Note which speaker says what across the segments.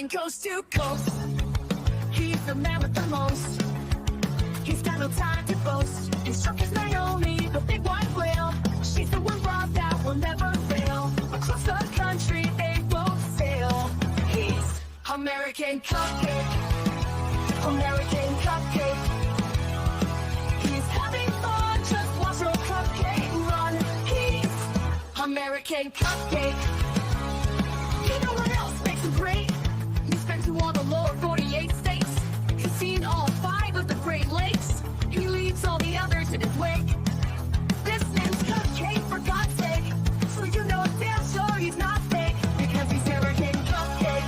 Speaker 1: American coast to coast. He's the man with the most. He's got no time to boast. His truck is Naomi, the big white whale. She's the one rock that will never fail. Across the country they both sail. He's American Cupcake. American Cupcake. He's having fun, just watch your cupcake run. He's American Cupcake. You know what else makes him great? He's been to all the lower 48 states. He's seen all 5 of the Great Lakes. He leaves all the others in his wake. This name's Cupcake, for God's sake. So you know damn sure he's not fake. Because he's American Cupcake.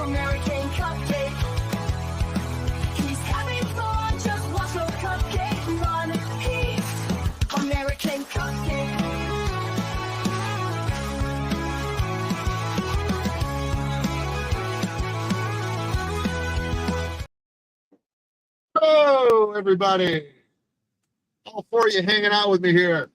Speaker 1: American Cupcake. He's having fun, just watch your cupcake run. He's American Cupcake.
Speaker 2: Hello, everybody. All 4 of you hanging out with me here.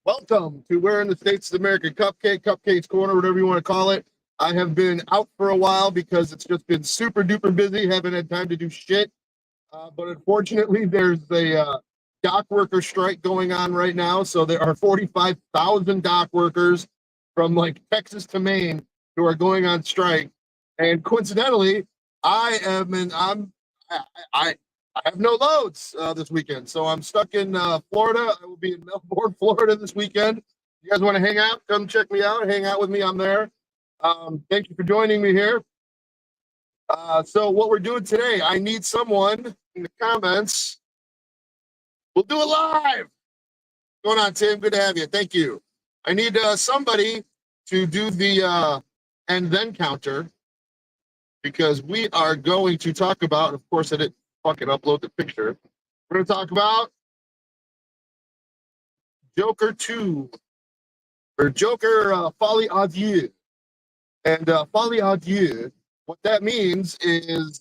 Speaker 2: Welcome to Where in the States is American Cupcake, Cupcake's Corner, whatever you want to call it. I have been out for a while because it's just been super duper busy. Haven't had time to do shit. But unfortunately, there's a dock worker strike going on right now. So there are 45,000 dock workers from like Texas to Maine who are going on strike. And coincidentally, I have no loads this weekend, so I'm stuck in Florida. I will be in Melbourne, Florida this weekend. You guys want to hang out? Come check me out. Hang out with me. I'm there. Thank you for joining me here. So what we're doing today, I need someone in the comments. We'll do it live. What's going on, Tim? Good to have you. Thank you. I need somebody to do the and then counter, because we are going to talk about, of course, I didn't fucking upload the picture. We're going to talk about Joker 2, or Joker Folie à Deux. And Folie à Deux, what that means is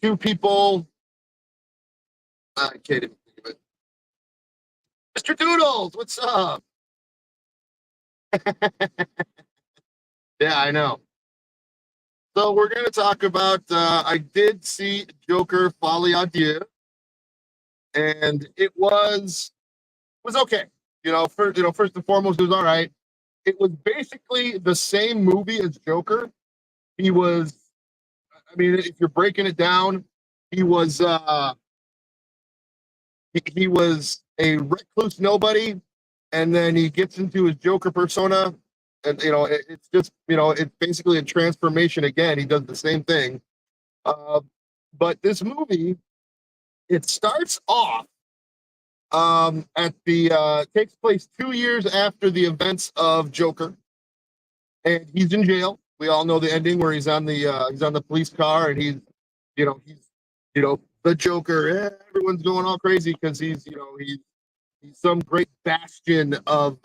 Speaker 2: 2 people, I can't even think of it. Mr. Doodles, what's up? Yeah, I know. So we're going to talk about, I did see Joker Folie à Deux, and it was okay. First and foremost, it was all right. It was basically the same movie as Joker. He was, I mean, if you're breaking it down, he was a recluse nobody, and then he gets into his Joker persona. And, it's just, it's basically a transformation again. He does the same thing. But this movie, it starts off takes place 2 years after the events of Joker. And he's in jail. We all know the ending where he's on the police car and he's the Joker. Everyone's going all crazy because he's some great bastion of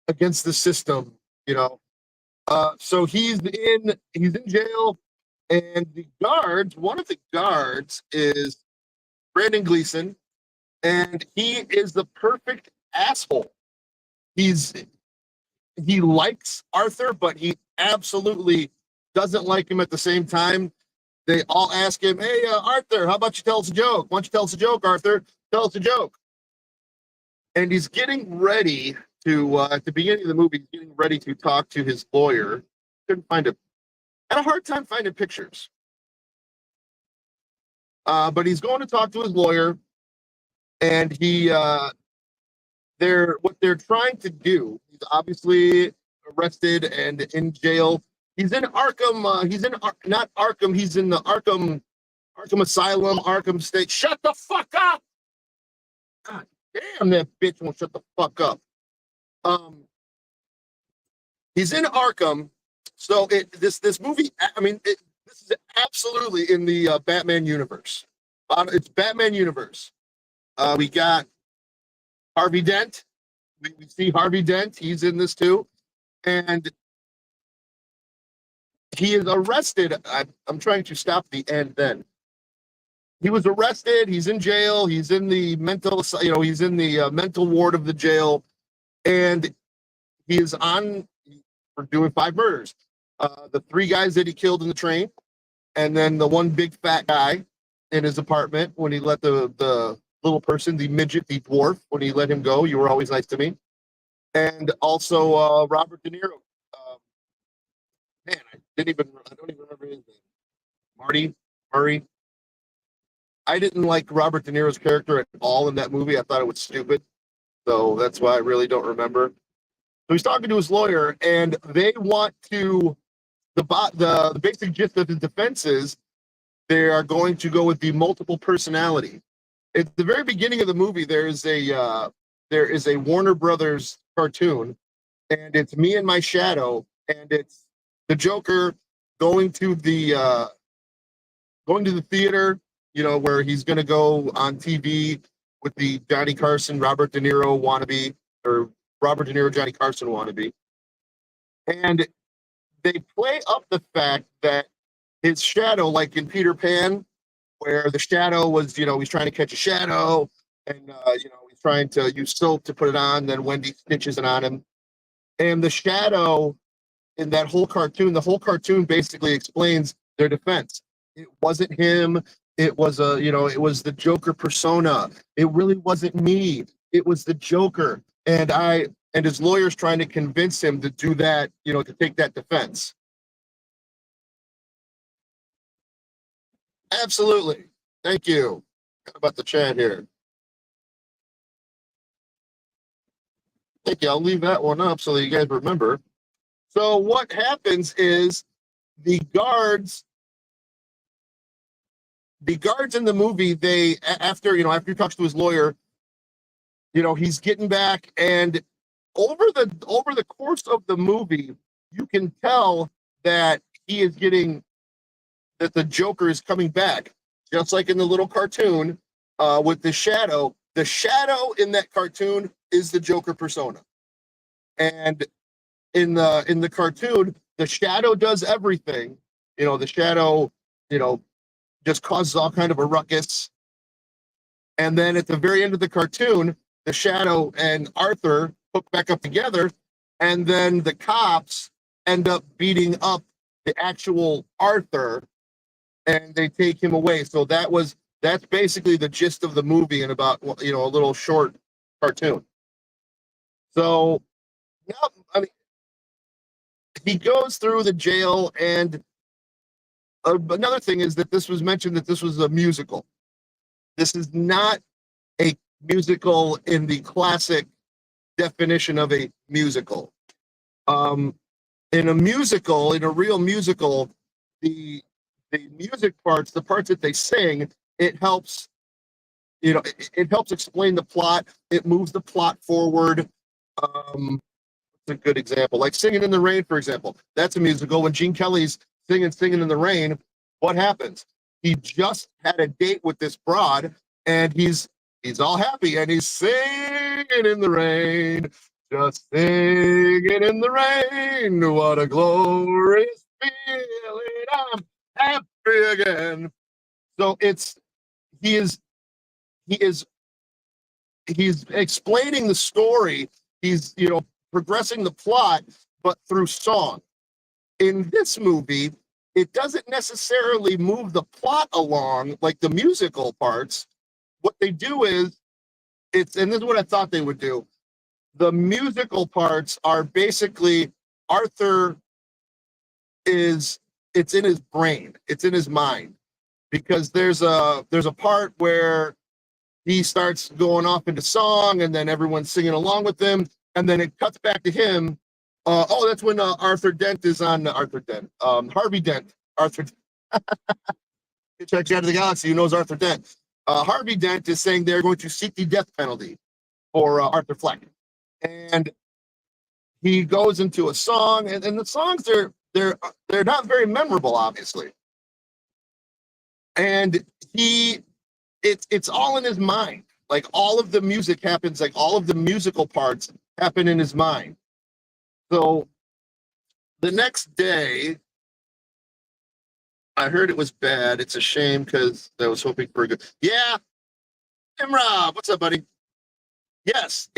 Speaker 2: against the system. So he's in jail, and one of the guards is Brandon Gleeson, and he is the perfect asshole. He likes Arthur, but he absolutely doesn't like him at the same time. They all ask him, "Hey, Arthur, how about you tell us a joke? Why don't you tell us a joke, Arthur? Tell us a joke." And he's getting ready to, at the beginning of the movie, he's getting ready to talk to his lawyer. Couldn't find it. Had a hard time finding pictures. But he's going to talk to his lawyer, and what they're trying to do, he's obviously arrested and in jail. He's in Arkham, not Arkham, he's in the Arkham Asylum, Arkham State. Shut the fuck up! God damn, that bitch won't shut the fuck up. He's in Arkham, so this movie, this is absolutely in the Batman universe. It's Batman universe. We got Harvey Dent. We see Harvey Dent. He's in this too, and he is arrested. I'm trying to stop the end. Then he was arrested. He's in jail. He's in the mental ward of the jail. And he is on for doing 5 murders. the three guys that he killed in the train, and then the one big fat guy in his apartment when he let the little person, the midget, the dwarf, when he let him go. You were always nice to me. And also Robert De Niro. Um, man, I don't even remember his name. Marty Murray. I didn't like Robert De Niro's character at all in that movie. I thought it was stupid. So that's why I really don't remember. So he's talking to his lawyer, and they want to the basic gist of his defense is they are going to go with the multiple personality. At the very beginning of the movie, there is a Warner Brothers cartoon, and it's me and my shadow, and it's the Joker going to the theater, where he's going to go on TV with the Johnny Carson, Robert De Niro wannabe, or Robert De Niro, Johnny Carson wannabe. And they play up the fact that his shadow, like in Peter Pan, where the shadow was, he's trying to catch a shadow, and, he's trying to use soap to put it on, then Wendy stitches it on him. And the shadow in that whole cartoon, the whole cartoon basically explains their defense. It wasn't him. It was it was the Joker persona. It really wasn't me. It was the Joker. And his lawyer's trying to convince him to do that, to take that defense. Absolutely. Thank you. How about the chat here? Thank you. I'll leave that one up so that you guys remember. So what happens is the guards in the movie, they after he talks to his lawyer, he's getting back, and over the course of the movie, you can tell that that the Joker is coming back, just like in the little cartoon with the shadow. The shadow in that cartoon is the Joker persona, and in the cartoon, the shadow does everything. The shadow, just causes all kind of a ruckus. And then at the very end of the cartoon, the shadow and Arthur hook back up together, and then the cops end up beating up the actual Arthur, and they take him away. So that's basically the gist of the movie in about a little short cartoon. So now, I mean, he goes through the jail, and another thing is that this was mentioned that this was a musical. This is not a musical in the classic definition of a musical. In a musical, in a real musical, the music parts, the parts that they sing, it helps, it helps explain the plot. It moves the plot forward. It's a good example, like Singing in the Rain, for example. That's a musical. When Gene Kelly's singing in the rain, what happens? He just had a date with this broad, and he's all happy, and he's singing in the rain, just singing in the rain. What a glorious feeling! I'm happy again. So he's explaining the story. He's progressing the plot, but through song. In this movie, it doesn't necessarily move the plot along like the musical parts. What they do is, and this is what I thought they would do. The musical parts are basically Arthur it's in his brain, it's in his mind, because there's a part where he starts going off into song, and then everyone's singing along with him, and then it cuts back to him. That's when Arthur Dent is on Harvey Dent. Arthur Hitchhiker's Guide to the Galaxy, who knows Arthur Dent. Harvey Dent is saying they're going to seek the death penalty for Arthur Fleck, and he goes into a song, and the songs they're not very memorable, obviously, and it's all in his mind. Like, all of the music happens, like all of the musical parts happen in his mind. So the next day, I heard it was bad. It's a shame, because I was hoping for a good. Yeah, Tim Rob, what's up, buddy? Yes,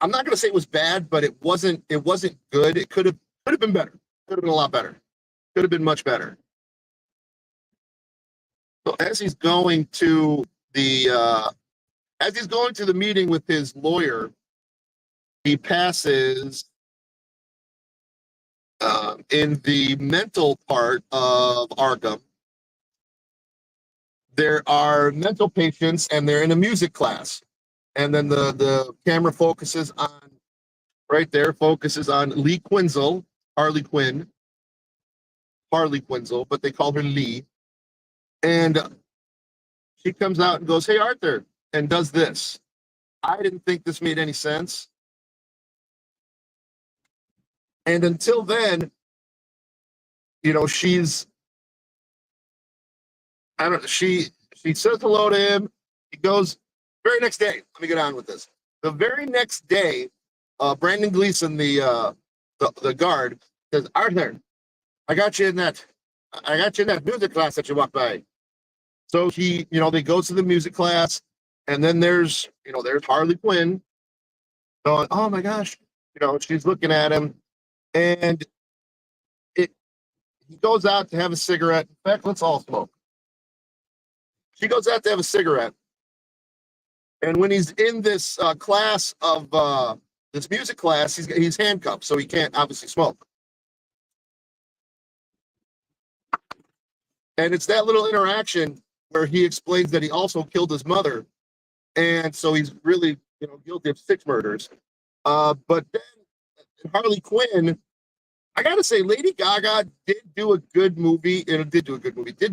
Speaker 2: I'm not going to say it was bad, but it wasn't good. It could have been better. Could have been a lot better. Could have been much better. So as he's going to the meeting with his lawyer, he passes in the mental part of Arkham. There are mental patients, and they're in a music class. And then the camera focuses on right there, focuses on Lee Quinzel, Harley Quinzel, but they call her Lee. And she comes out and goes, "Hey, Arthur," and does this. I didn't think this made any sense. And until then, she's, I don't, she says hello to him. He goes, very next day, let me get on with this. The very next day, Brandon Gleason, the guard, says, "Arthur, I got you in that music class that you walked by." So they go to the music class, and then there's Harley Quinn going, "Oh my gosh," she's looking at him, and he goes out to have a cigarette. In fact, let's all smoke. She goes out to have a cigarette, and when he's in this class of this music class, he's handcuffed, so he can't obviously smoke. And it's that little interaction where he explains that he also killed his mother, and so he's really guilty of 6 murders. But then Harley Quinn, I gotta say, Lady Gaga did do a good movie. Did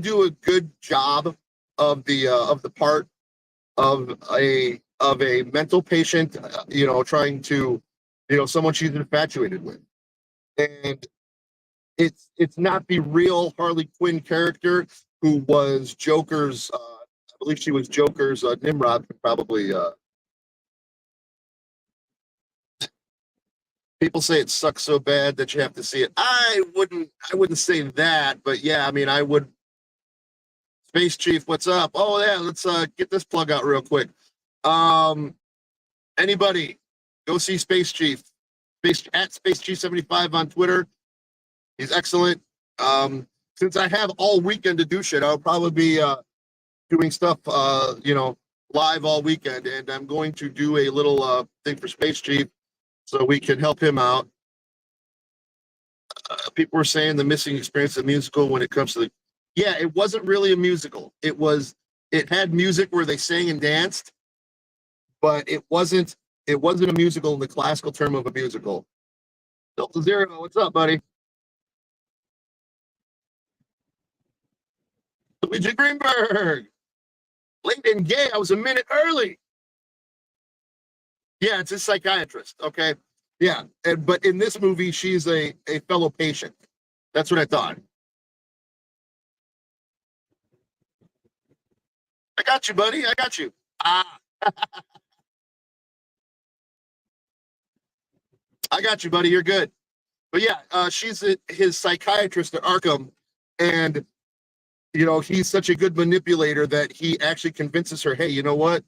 Speaker 2: do a good job of the part of a mental patient, trying to, someone she's infatuated with, and it's not the real Harley Quinn character who was Joker's. I believe she was Joker's Nimrod, probably. People say it sucks so bad that you have to see it. I wouldn't say that, but yeah, I mean, I would. Space Chief, what's up? Oh yeah, let's get this plug out real quick. Anybody, go see Space Chief. At Space Chief 75 on Twitter. He's excellent. Since I have all weekend to do shit, I'll probably be doing stuff, live all weekend, and I'm going to do a little thing for Space Chief so we can help him out. People were saying the missing experience of musical when it comes to yeah, it wasn't really a musical. It had music where they sang and danced, but it wasn't a musical in the classical term of a musical. Delta Zero, what's up, buddy? Luigi Greenberg. Late and gay, I was a minute early. Yeah, it's a psychiatrist, okay? Yeah, but in this movie, she's a fellow patient. That's what I thought. I got you, buddy. I got you. I got you, buddy. You're good. But yeah, she's his psychiatrist at Arkham, and he's such a good manipulator that he actually convinces her, "Hey, you know what?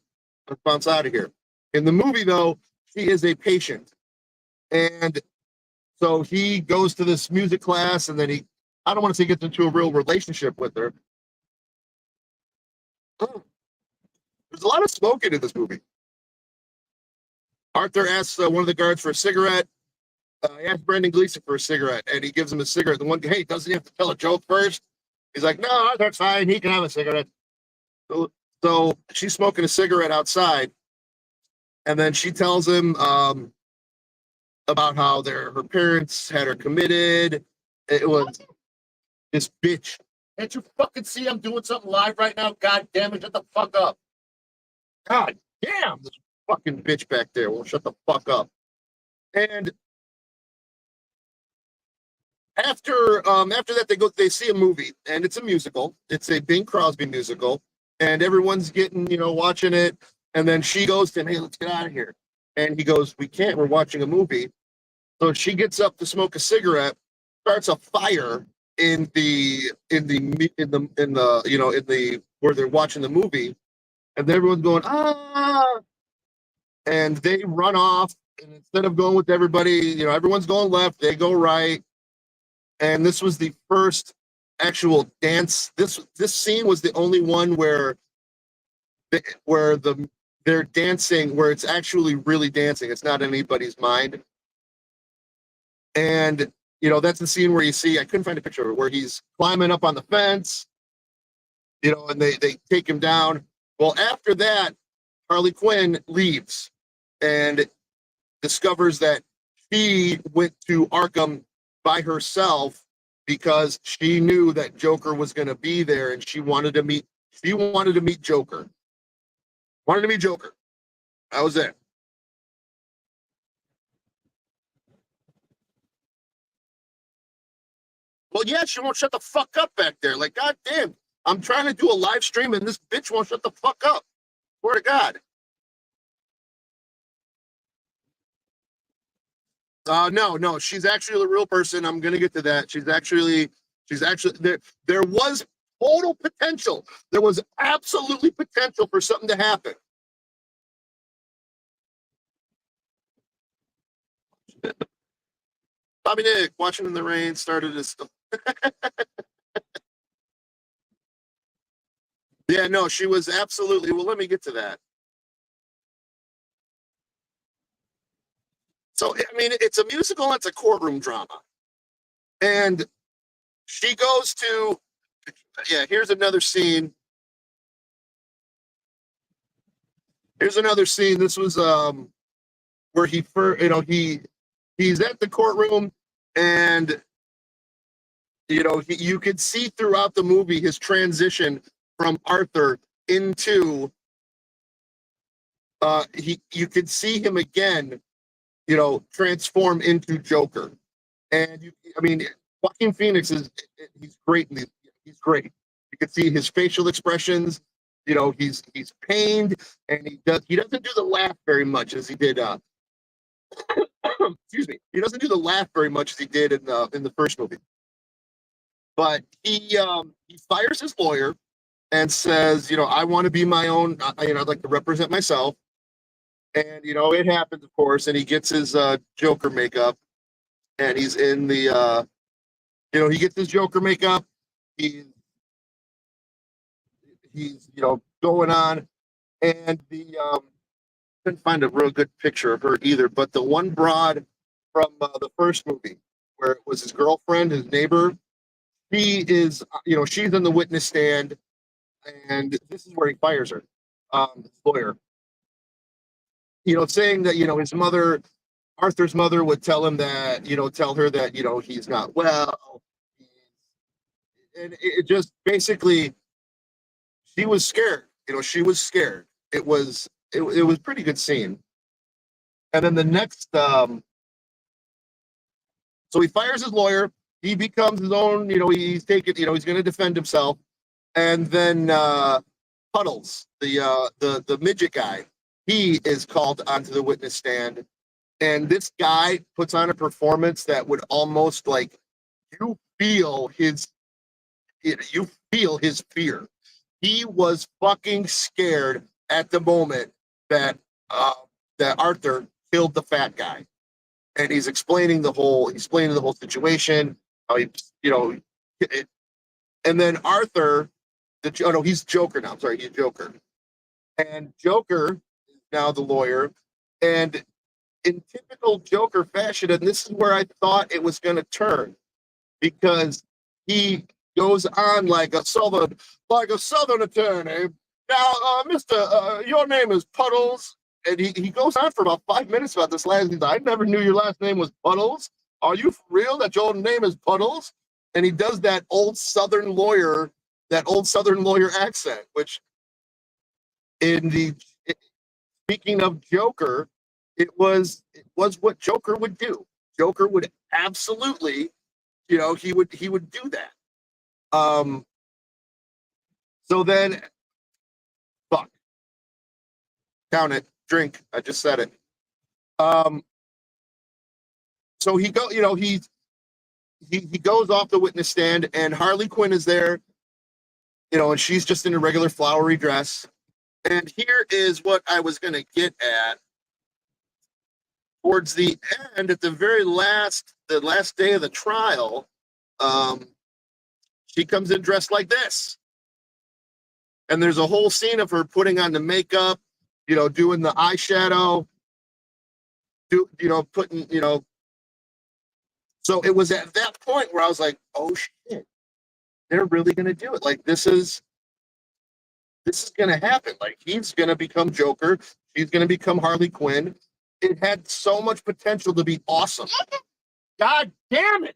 Speaker 2: Let's bounce out of here." In the movie, though, she is a patient, and so he goes to this music class, and then I don't want to say gets into a real relationship with her. There's a lot of smoking in this movie. Arthur asks one of the guards for a cigarette. He asks Brendan Gleeson for a cigarette, and he gives him a cigarette. The one, "Hey, doesn't he have to tell a joke first?" He's like, "No, Arthur's fine. He can have a cigarette." So she's smoking a cigarette outside, and then she tells him about how her parents had her committed. It was this bitch. Can't you fucking see I'm doing something live right now? God damn it, shut the fuck up. God damn, this fucking bitch back there will shut the fuck up. And after that, they see a movie, and it's a musical. It's a Bing Crosby musical, and everyone's getting, watching it. And then she goes to him, "Hey, let's get out of here." And he goes, "We can't. We're watching a movie." So she gets up to smoke a cigarette, starts a fire in the where they're watching the movie, and everyone's going, "Ah!" And they run off. And instead of going with everybody, everyone's going left. They go right. and this was the first actual dance. This scene was the only one where they're dancing, where it's actually really dancing. It's not in anybody's mind. And that's the scene where you see, I couldn't find a picture of it, where he's climbing up on the fence, and they take him down. Well, after that, Harley Quinn leaves and discovers that she went to Arkham by herself because she knew that Joker was going to be there, and she wanted to meet Joker. Wanted to meet Joker. That was it. Well, yeah, she won't shut the fuck up back there. Like, goddamn, I'm trying to do a live stream and this bitch won't shut the fuck up. Swear to God. No, she's actually a real person. I'm gonna get to that. She's actually there. There was total potential. There was absolutely potential for something to happen. Bobby Nick, watching in the rain, started his stuff. Yeah, no, she was absolutely. Well, let me get to that. So, I mean, it's a musical, it's a courtroom drama. And she goes to, yeah, here's another scene. Here's another scene. This was where he's at the courtroom, and you could see throughout the movie his transition from Arthur into you could see him again, transform into Joker. And I mean, Joaquin Phoenix he's great. He's great. You could see his facial expressions. He's pained, and he doesn't do the laugh very much as he did. Excuse me. He doesn't do the laugh very much as he did in the first movie. But he fires his lawyer and says, I want to be my own. I'd like to represent myself. And it happens, of course. And he gets his Joker makeup, and he's in the he gets his Joker makeup. He's going on, and couldn't find a real good picture of her either. But the one broad from the first movie, where it was his girlfriend, his neighbor, she is, she's in the witness stand, and this is where he fires her, his lawyer. Saying that his mother, Arthur's mother, would tell him that tell her that he's not well, and it just basically, she was scared. She was scared. It was pretty good scene. And then the next, so he fires his lawyer. He becomes his own. He's taken. He's going to defend himself. And then Puddles, the midget guy, he is called onto the witness stand. And this guy puts on a performance that would almost like you feel his fear. He was fucking scared at the moment that Arthur killed the fat guy, and he's explaining the whole situation. How and then Arthur, he's Joker now. I'm sorry, he's Joker, and Joker is now the lawyer, and in typical Joker fashion, and this is where I thought it was going to turn, because he goes on like a southern attorney. Now, Mister, your name is Puddles, and he goes on for about 5 minutes about this last name. I never knew your last name was Puddles. Are you for real that your name is Puddles? And he does that old Southern lawyer accent, which speaking of Joker, it was what Joker would do. Joker would absolutely, he would do that. So then, fuck, count it, drink. I just said it. So he goes off the witness stand, and Harley Quinn is there, and she's just in a regular flowery dress. And here is what I was going to get at. Towards the end, at the last day of the trial, She comes in dressed like this. And there's a whole scene of her putting on the makeup, doing the eyeshadow, putting, So it was at that point where I was like, oh shit, they're really going to do it. Like, this is going to happen. Like, he's going to become Joker. She's going to become Harley Quinn. It had so much potential to be awesome. God damn it.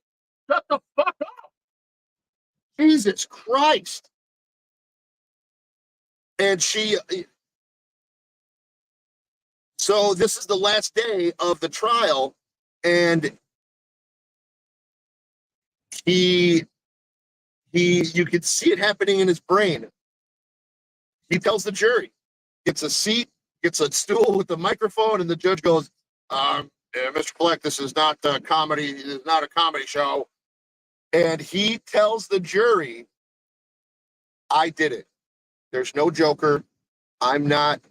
Speaker 2: Shut the fuck up. Jesus Christ. And so this is the last day of the trial, and you could see it happening in his brain. He tells the jury, gets a seat, gets a stool with the microphone, and the judge goes, Mr. Fleck, this is not a comedy. This is not a comedy show. And he tells the jury, I did it. There's no Joker. I'm not,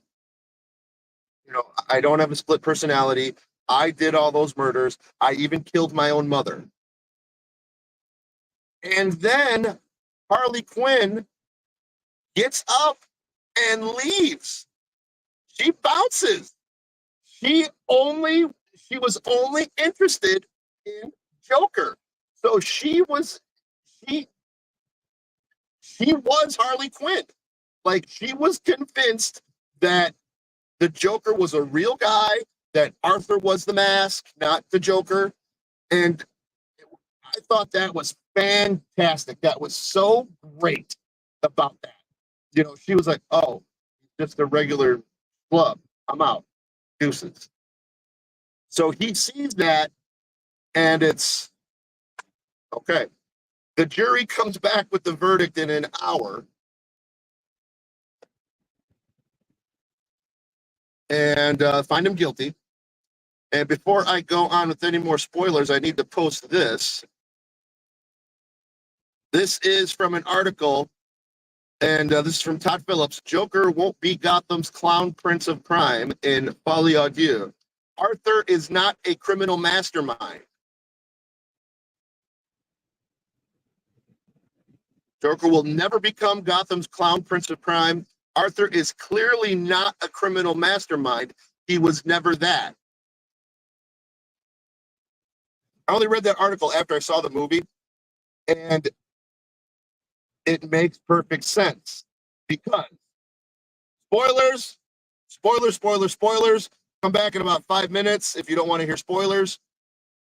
Speaker 2: I don't have a split personality. I did all those murders. I even killed my own mother. And then Harley Quinn gets up and leaves. She bounces. She was only interested in Joker. So she was Harley Quinn. Like, she was convinced that the Joker was a real guy, that Arthur was the mask, not the Joker. And I thought that was fantastic. That was so great about that. She was like, oh, just a regular club. I'm out. Deuces. So he sees that, and it's okay. The jury comes back with the verdict in an hour. And find him guilty. And before I go on with any more spoilers, I need to post this. This is from an article, and this is from Todd Phillips. Joker won't be Gotham's clown prince of crime in Folie à Deux. Arthur is not a criminal mastermind. Joker will never become Gotham's clown prince of crime. Arthur is clearly not a criminal mastermind. He was never that. I only read that article after I saw the movie, and it makes perfect sense because spoilers. Come back in about 5 minutes if you don't want to hear spoilers.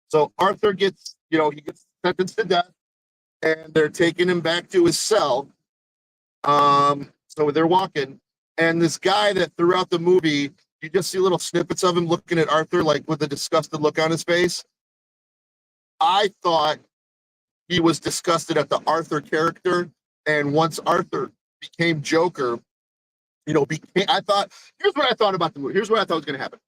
Speaker 2: So Arthur gets sentenced to death, and they're taking him back to his cell. So they're walking, and this guy that throughout the movie, you just see little snippets of him looking at Arthur, like with a disgusted look on his face. I thought he was disgusted at the Arthur character, and once Arthur became Joker, here's what I thought about the movie. Here's what I thought was going to happen.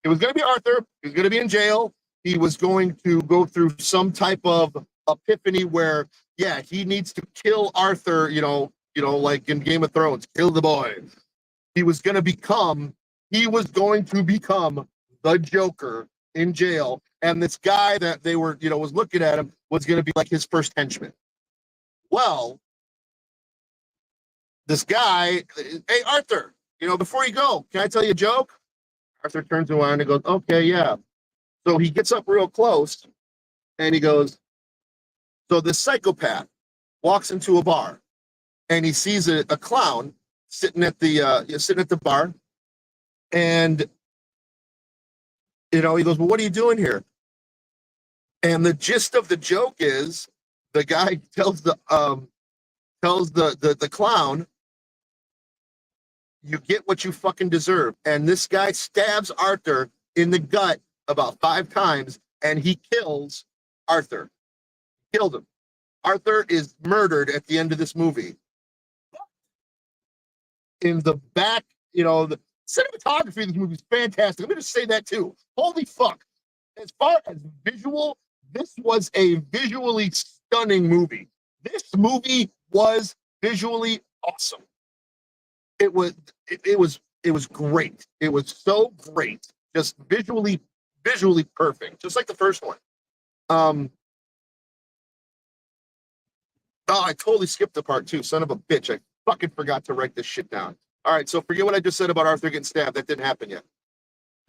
Speaker 2: It was going to be Arthur. He was going to be in jail. He was going to go through some type of epiphany where, yeah, he needs to kill Arthur, like in Game of Thrones, kill the boy. He was going to become the Joker in jail. And this guy that they were, was looking at him was going to be like his first henchman. Well, this guy, hey, Arthur, before you go, can I tell you a joke? Arthur turns around and goes, okay, yeah. So he gets up real close and he goes, so this psychopath walks into a bar and he sees a clown sitting at the bar. And, he goes, well, what are you doing here? And the gist of the joke is the guy tells the clown, you get what you fucking deserve. And this guy stabs Arthur in the gut about 5 times, and he kills Arthur. Killed him. Arthur is murdered at the end of this movie. In the back, the cinematography of this movie is fantastic. Let me just say that too. Holy fuck. As far as visual, this was a visually stunning movie. This movie was visually awesome. It was great. It was so great. Just visually perfect. Just like the first one. Oh, I totally skipped the part too. Son of a bitch. I fucking forgot to write this shit down. All right, so forget what I just said about Arthur getting stabbed. That didn't happen yet.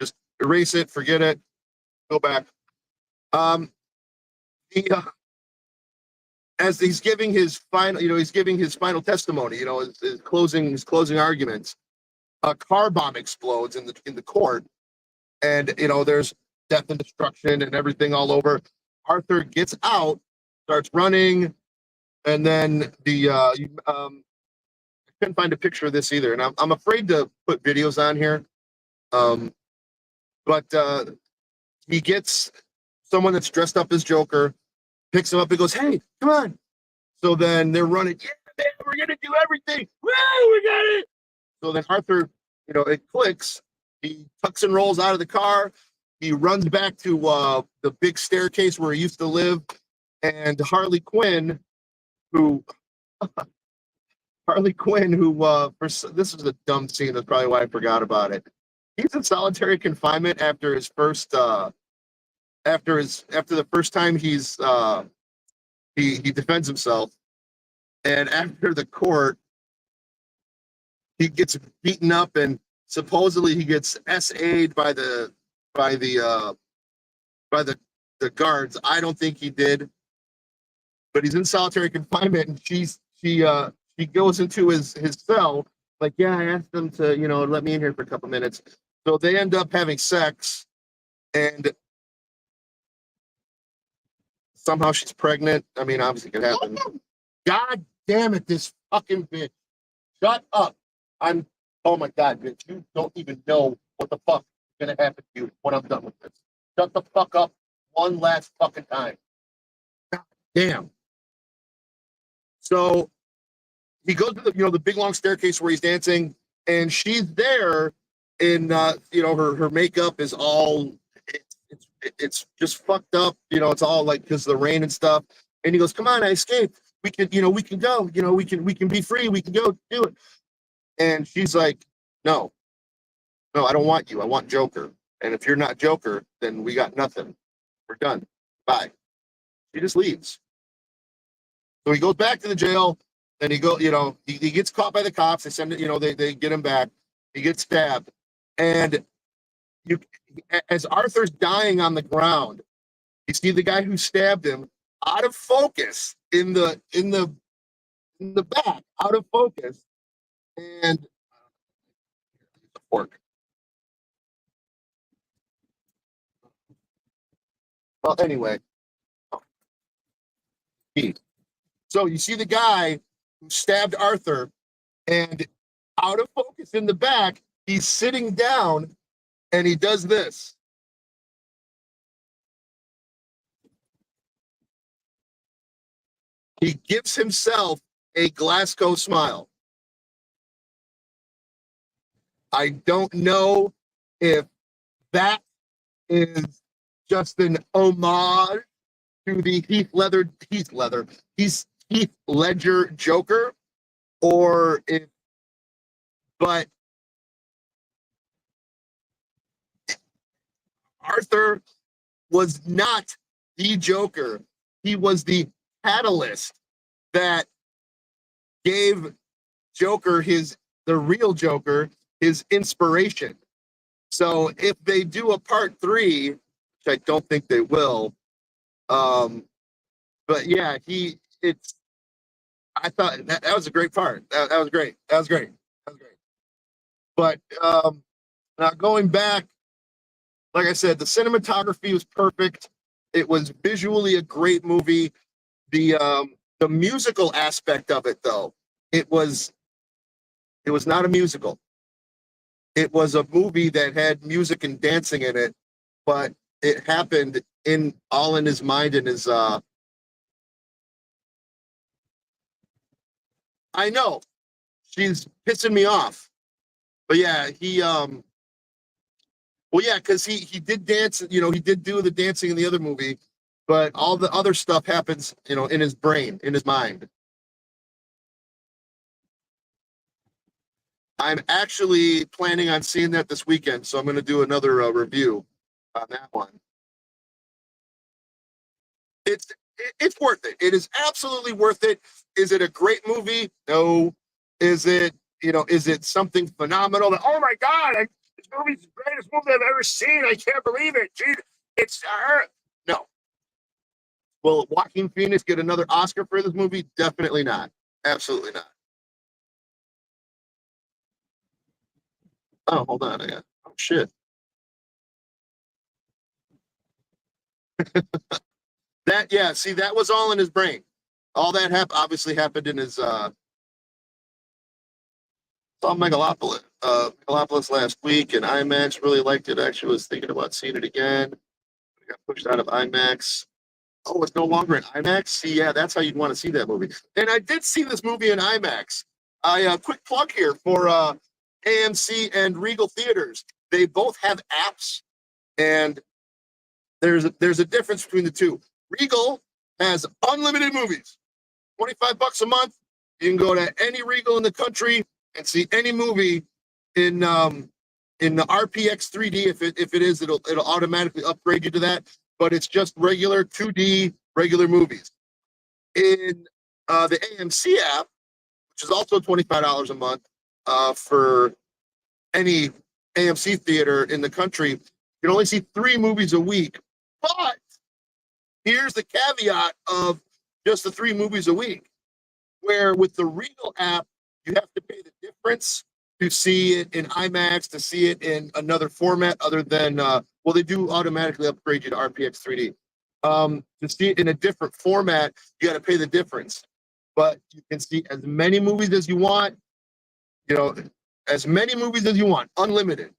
Speaker 2: Just erase it, forget it, go back. He as he's giving his final, he's giving his final testimony, his closing arguments. A car bomb explodes in the court, and there's death and destruction and everything all over. Arthur gets out, starts running, and then I couldn't find a picture of this either, and I'm afraid to put videos on here. But he gets someone that's dressed up as Joker, picks him up and goes, "Hey, come on!" So then they're running. Yeah, man, we're gonna do everything. Woo, we got it. So then Arthur, it clicks. He tucks and rolls out of the car. He runs back to the big staircase where he used to live, and Harley Quinn, who this is a dumb scene. That's probably why I forgot about it. He's in solitary confinement after his first after the first time he defends himself, and after the court he gets beaten up, and supposedly he gets SA'd by the guards. I don't think he did, but he's in solitary confinement, and she goes into his cell like, yeah, I asked them to let me in here for a couple minutes. So they end up having sex, and somehow she's pregnant. I mean, obviously it could happen. God damn it, this fucking bitch. Shut up. Oh my God, bitch. You don't even know what the fuck is going to happen to you when I'm done with this. Shut the fuck up one last fucking time. God damn. So he goes to the big long staircase where he's dancing, and she's there in, her makeup is all, it's just fucked up. It's all like, because of the rain and stuff. And he goes, "Come on, I escaped. We can go, we can be free. We can go do it." And she's like, no, I don't want you. I want Joker. And if you're not Joker, then we got nothing. We're done. Bye. She just leaves. So he goes back to the jail, and he gets caught by the cops. They send it, they get him back. He gets stabbed. And as Arthur's dying on the ground, you see the guy who stabbed him out of focus in the back, out of focus. And fork. Well, anyway. So you see the guy who stabbed Arthur, and out of focus in the back, he's sitting down, and he does this. He gives himself a Glasgow smile. I don't know if that is just an homage to the Heath Ledger Joker, or but Arthur was not the Joker. He was the catalyst that gave Joker the real Joker, his inspiration. So if they do a part 3, which I don't think they will, but yeah, I thought that was a great part. That was great. That was great. But now going back, like I said, the cinematography was perfect. It was visually a great movie. The musical aspect of it, though, it was not a musical. It was a movie that had music and dancing in it, but it happened all in his mind and his I know she's pissing me off, but yeah, because he did dance, he did do the dancing in the other movie, but all the other stuff happens, in his brain, in his mind. I'm actually planning on seeing that this weekend, so I'm going to do another review on that one. it's worth it. It is absolutely worth it. Is it a great movie? No. Is it, is it something phenomenal that, oh my God, this movie's the greatest movie I've ever seen. I can't believe it. Gee, it's no. Will Joaquin Phoenix get another Oscar for this movie? Definitely not. Absolutely not. Oh, hold on. Oh shit. Yeah, see, that was all in his brain. All that obviously happened in his saw Megalopolis last week and IMAX. Really liked it. Actually was thinking about seeing it again. It got pushed out of IMAX. Oh, it's no longer in IMAX. See, yeah, that's how you'd want to see that movie. And I did see this movie in IMAX. Quick plug here for AMC and Regal Theaters. They both have apps, and there's a difference between the two. Regal has unlimited movies, $25 a month. You can go to any Regal in the country and see any movie in the RPX 3D. If it is, it'll automatically upgrade you to that. But it's just regular 2D regular movies. In the AMC app, which is also $25 a month for any AMC theater in the country, you can only see 3 movies a week. But here's the caveat of just the 3 movies a week, where with the Regal app, you have to pay the difference to see it in IMAX, to see it in another format other than, well, they do automatically upgrade you to RPX 3D. To see it in a different format, you got to pay the difference. But you can see as many movies as you want, as many movies as you want, unlimited.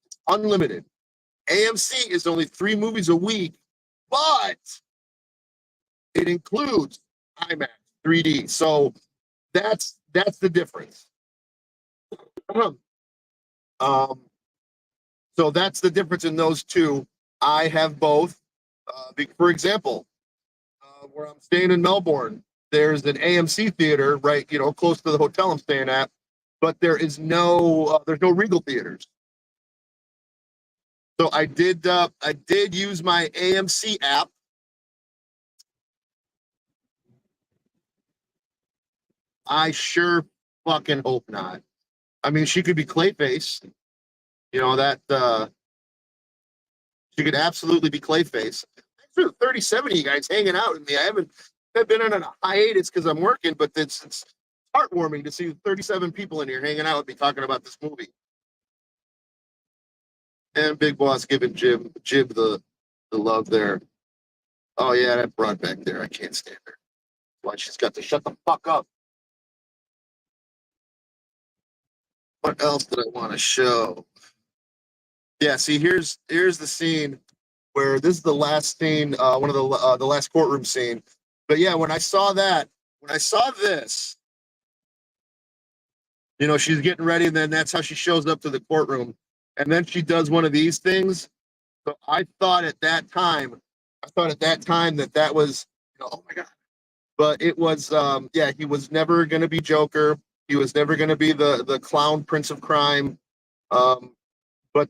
Speaker 2: AMC is only 3 movies a week, but it includes IMAX 3D. So that's the difference. So that's the difference in those two. I have both. For example, where I'm staying in Melbourne, there's an AMC theater right, close to the hotel I'm staying at, but there's no Regal theaters. So I did use my AMC app. I sure fucking hope not. I mean, she could be Clayface. She could absolutely be Clayface. Thanks for the 37 of you guys hanging out with me. I've been on a hiatus because I'm working, but it's heartwarming to see 37 people in here hanging out with me talking about this movie. And Big Boss giving Jib the love there. Oh yeah, that broad back there. I can't stand her. Why she's got to shut the fuck up. What else did I want to show? Yeah, see, here's the scene where this is the last scene, one of the last courtroom scene. But yeah, when I saw this, she's getting ready, and then that's how she shows up to the courtroom, and then she does one of these things. So I thought at that time that was, oh my God. But it was, he was never going to be Joker. He was never going to be the clown prince of crime. But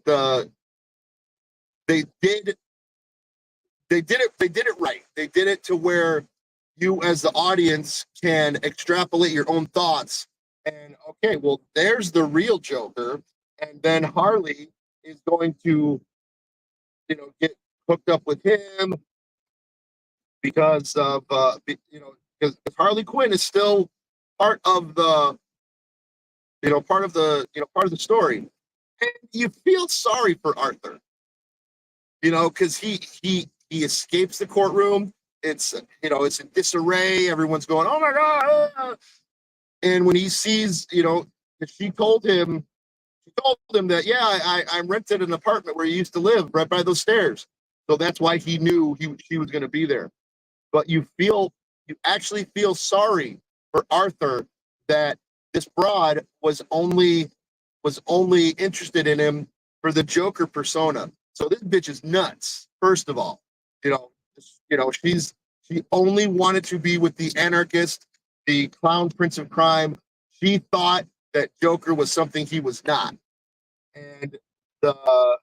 Speaker 2: they did it right. They did it to where you as the audience can extrapolate your own thoughts. And okay, well, there's the real Joker. And then Harley is going to, get hooked up with him because of, because Harley Quinn is still part of the story. And you feel sorry for Arthur, because he escapes the courtroom. It's it's in disarray. Everyone's going, oh my God. And when he sees, she told him that, yeah, I rented an apartment where he used to live right by those stairs. So that's why he knew she was going to be there. But you actually feel sorry for Arthur that this broad was only interested in him for the Joker persona. So this bitch is nuts. First of all, she only wanted to be with the anarchist, the clown prince of crime. She thought that Joker was something he was not. And throughout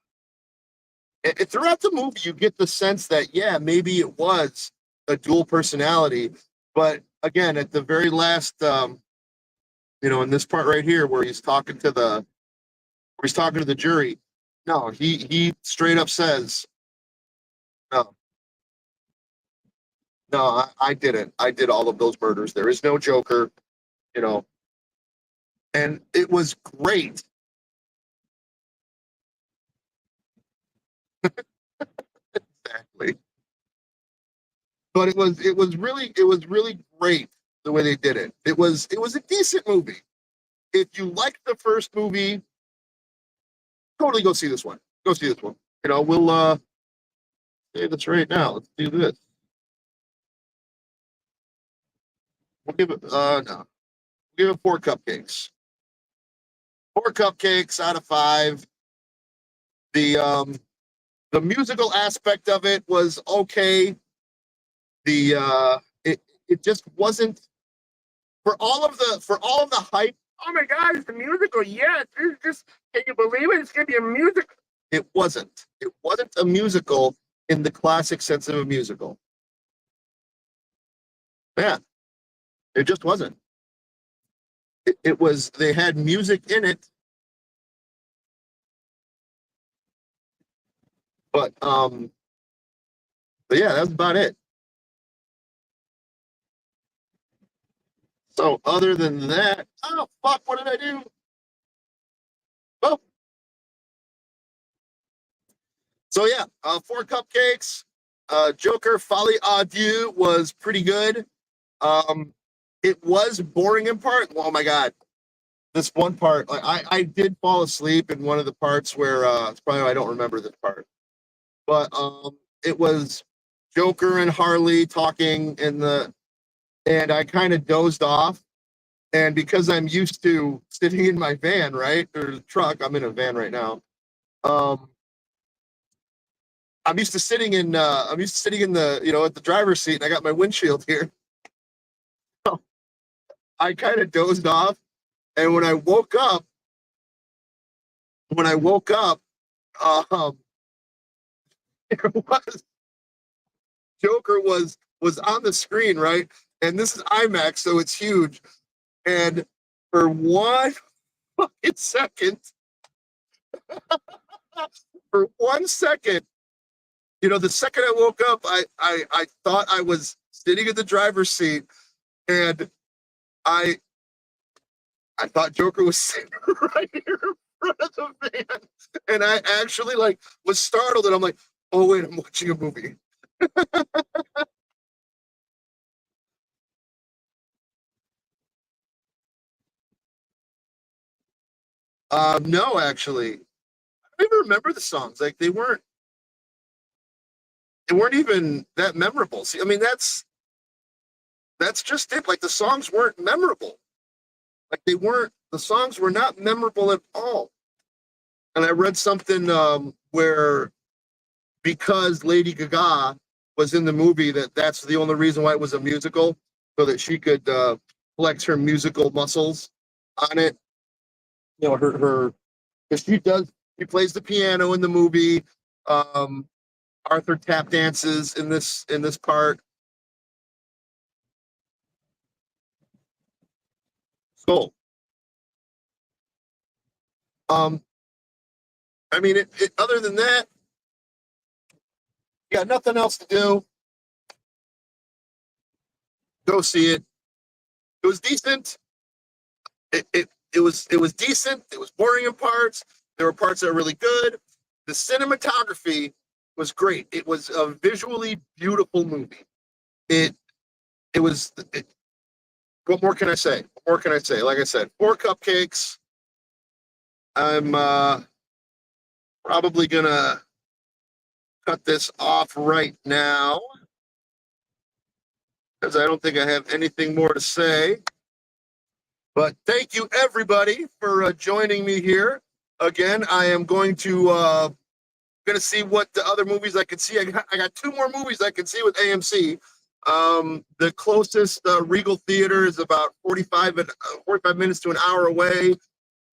Speaker 2: the movie, you get the sense that, yeah, maybe it was a dual personality. But again, at the very last, in this part right here where he's talking to the jury, no, he straight up says, no, no, I didn't. I did all of those murders. There is no Joker, you know, and it was great. Exactly. But it was really great the way they did it. It was a decent movie. If you liked the first movie, totally go see this one. Go see this one. We'll say this right now. Let's do this. We'll give it no. We'll give it 4 cupcakes. 4 cupcakes out of 5. The musical aspect of it was okay. It just wasn't for all of the hype. Oh my God, it's a musical. Yes, it's just, can you believe it? It's gonna be a musical. It wasn't. It wasn't a musical in the classic sense of a musical. Yeah, it just wasn't. It was. They had music in it, but yeah, that's about it. So other than that, oh fuck, what did I do? Oh, so yeah, 4 cupcakes. Joker Folie Adieu was pretty good. It was boring in part. Oh my God, this one part, like I did fall asleep in one of the parts where it's probably why I don't remember this part, but it was Joker and Harley talking and I kind of dozed off. And because I'm used to sitting in my van, right, or truck, I'm in a van right now. I'm used to sitting in the at the driver's seat, and I got my windshield here. So I kind of dozed off, and when I woke up, it was Joker was on the screen, right? And this is IMAX, so it's huge. And for one fucking second, for 1 second, the second I woke up, I thought I was sitting in the driver's seat, and I thought Joker was sitting right here in front of the van, and I actually was startled, and I'm like, oh wait, I'm watching a movie. No, actually, I don't even remember the songs. Like they weren't even that memorable. See, I mean, that's just it. Like the songs weren't memorable. Like the songs were not memorable at all. And I read something where because Lady Gaga was in the movie, that's the only reason why it was a musical, so that she could flex her musical muscles on it. Her because she plays the piano in the movie. Arthur tap dances in this part. So, I mean, other than that, you got nothing else to do. Go see it. It was decent. It was decent. It was boring in parts. There were parts that were really good. The cinematography was great. It was a visually beautiful movie. It was. What more can I say? What more can I say? Like I said, 4 cupcakes. I'm probably gonna cut this off right now because I don't think I have anything more to say. But thank you everybody for joining me here. Again, I am going to see what the other movies I can see. I got 2 more movies I can see with AMC. The closest Regal Theater is about 45 minutes to an hour away.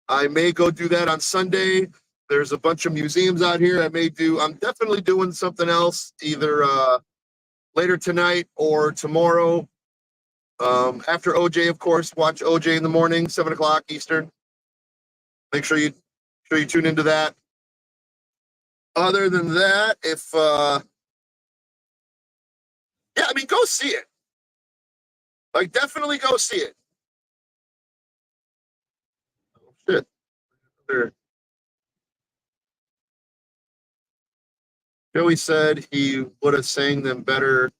Speaker 2: I may go do that on Sunday. There's a bunch of museums out here. I'm definitely doing something else, either later tonight or tomorrow. After OJ, of course, watch OJ in the morning, 7 o'clock Eastern. Make sure you tune into that. Other than that, if yeah, I mean, go see it. Like, definitely go see it. Oh, shit. There. Joey said he would have sang them better.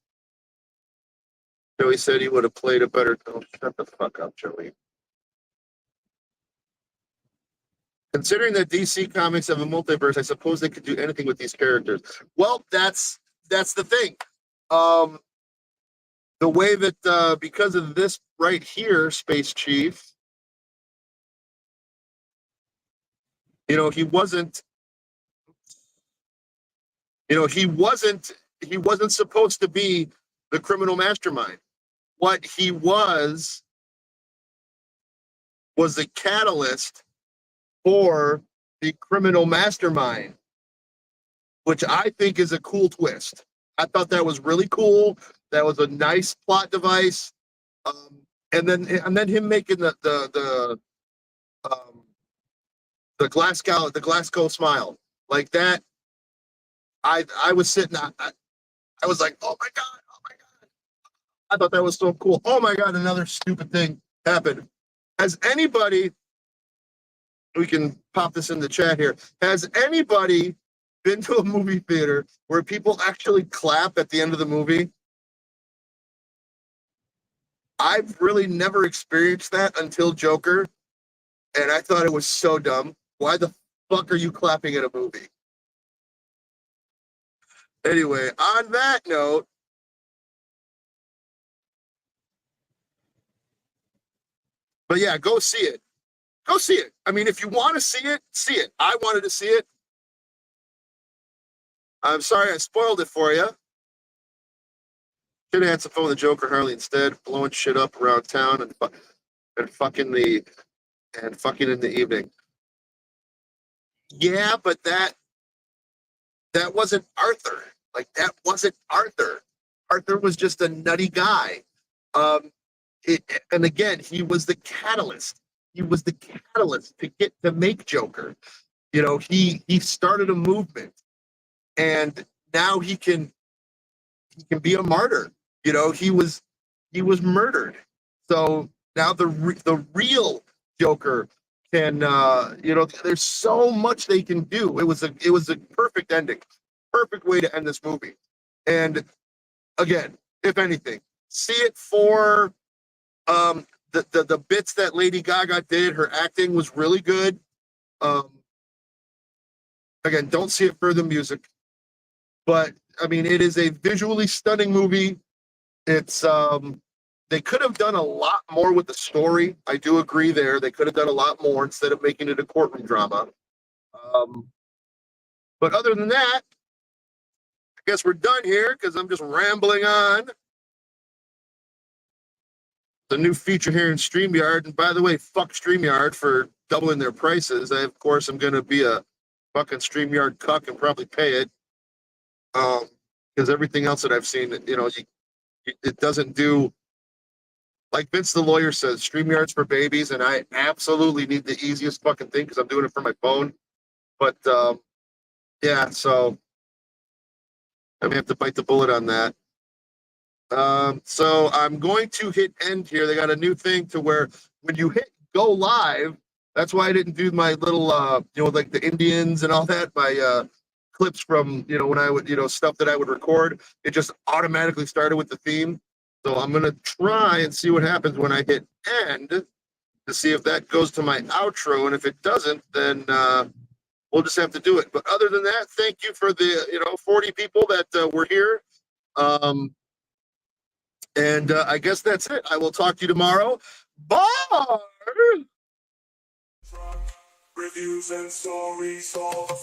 Speaker 2: Joey said he would have played a better. Oh, shut the fuck up, Joey. Considering that DC Comics have a multiverse, I suppose they could do anything with these characters. Well, that's the thing. The way that because of this right here, Space Chief, he wasn't supposed to be the criminal mastermind. What he was the catalyst for the criminal mastermind, which I think is a cool twist. I thought that was really cool. That was a nice plot device. And then him making the Glasgow smile like that. I was sitting. I was like, oh my god. I thought that was so cool. Oh my god, another stupid thing happened. Has anybody? We can pop this in the chat here. Has anybody been to a movie theater where people actually clap at the end of the movie? I've really never experienced that until Joker, and I thought it was so dumb. Why the fuck are you clapping at a movie? Anyway, on that note, but yeah, go see it. Go see it. I mean, if you want to see it, see it. I wanted to see it. I'm sorry I spoiled it for you. Should have had some fun with the Joker Harley instead, blowing shit up around town and fucking in the evening. Yeah, but that wasn't Arthur. Like, that wasn't Arthur. Arthur was just a nutty guy. And again, he was the catalyst. He was the catalyst to make Joker. He started a movement, and now he can be a martyr. He was murdered. So now the real Joker can, there's so much they can do. It was a perfect ending, perfect way to end this movie. And again, if anything, see it for the bits that Lady Gaga did. Her acting was really good. Again, don't see it for the music, but I mean, it is a visually stunning movie. It's they could have done a lot more with the story. I do agree there. They could have done a lot more instead of making it a courtroom drama. But other than that, I guess we're done here because I'm just rambling on. The new feature here in StreamYard. And by the way, fuck StreamYard for doubling their prices. I, of course, am going to be a fucking StreamYard cuck and probably pay it. Because everything else that I've seen, it doesn't do, like Vince the lawyer says, StreamYard's for babies, and I absolutely need the easiest fucking thing because I'm doing it from my phone. But yeah, so I may have to bite the bullet on that. So I'm going to hit end here. They got a new thing to where when you hit go live, that's why I didn't do my little, like the Indians and all that, my clips from, when I would, stuff that I would record. It just automatically started with the theme. So I'm going to try and see what happens when I hit end to see if that goes to my outro. And if it doesn't, then we'll just have to do it. But other than that, thank you for the, 40 people that were here. And I guess that's it. I will talk to you tomorrow. Bye!
Speaker 3: Reviews and stories all the